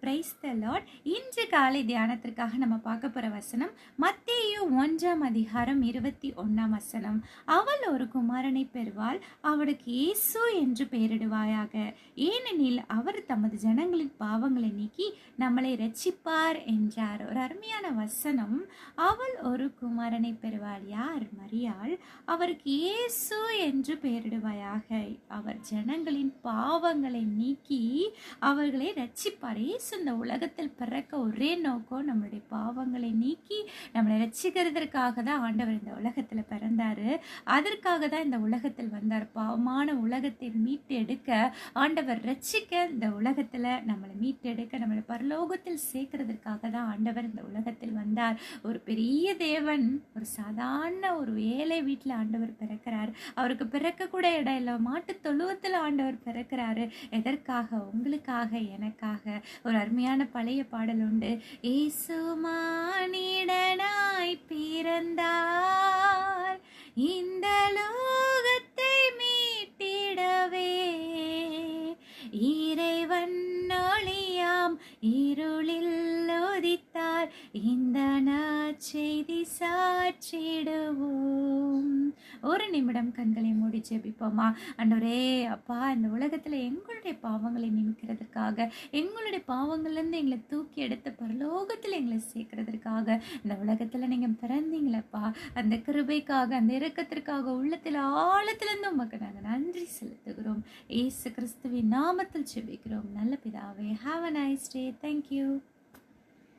Praise the Lord. இன்று காலை தியானத்திற்காக நம்ம பார்க்க போகிற வசனம் மத்தேயு 1:21. அவள் ஒரு குமாரனை பெறுவாள், அவளுக்கு இயேசு என்று பெயரிடுவாயாக, ஏனெனில் அவர் தமது ஜனங்களின் பாவங்களை நீக்கி நம்மளை இரட்சிப்பார் என்றார். ஒரு அருமையான வசனம். அவள் ஒரு குமாரனை பெறுவாள். யார்? மரியாள். அவருக்கு இயேசு என்று பெயரிடுவாயாக, அவர் ஜனங்களின் பாவங்களை நீக்கி அவர்களை ரட்சிப்பார். இயேசு இந்த உலகத்தில் பிறக்க ஒரே நோக்கம் நம்மளுடைய பாவங்களை நீக்கி நம்மளை ரட்சிக்கிறதுக்காக தான் ஆண்டவர் இந்த உலகத்தில் பிறந்தாரு. அதற்காக தான் இந்த உலகத்தில் வந்தார். பாவமான உலகத்தை மீட்டெடுக்க, ஆண்டவர் ரட்சிக்க, இந்த உலகத்தில் நம்மளை மீட்டெடுக்க, நம்மளை பரலோகத்தில் சேர்க்கறதுக்காக தான் ஆண்டவர் இந்த உலகத்தில் வந்தார். ஒரு பெரிய தேவன் ஒரு சாதாரண ஒரு ஏழை வீட்டில் ஆண்டவர் பிறக்கிறார். அவருக்கு பிறக்க கூட இடம் இல்லை. மாட்டு தொழுவத்தில் ஆண்டவர் பிறக்கிறாரு. எதற்காக? உங்களுக்காக, எனக்காக. ஒரு அருமையான பழைய பாடல் உண்டு. இயேசு மானிடனாய் பிறந்தார், இந்த லோகத்தை மீட்டிடவே, இறைவன் ஒளியாம் இருளில் உதித்தார், இந்த நற்செய்தி சாற்றிடுவோம். ஒரு நிமிடம் கண்களை மூடி ஜெபிப்போமா? ஆண்டவரே, அப்பா, இந்த உலகத்தில் எங்களுடைய பாவங்களை நிமிக்கிறதுக்காக, எங்களுடைய பாவங்கள்லேருந்து எங்களை தூக்கி எடுத்த பரலோகத்தில் எங்களை சேர்க்கறதுக்காக இந்த உலகத்தில் நீங்கள் பிறந்தீங்களப்பா. அந்த கிருபைக்காக, அந்த இரக்கத்திற்காக உள்ளத்தில் ஆழத்திலிருந்து உமக்கு நாங்கள் நன்றி செலுத்துகிறோம். இயேசு கிறிஸ்துவின் நாமத்தில் ஜெபிக்கிறோம் நல்ல பிதாவே. Have a nice day. Thank you.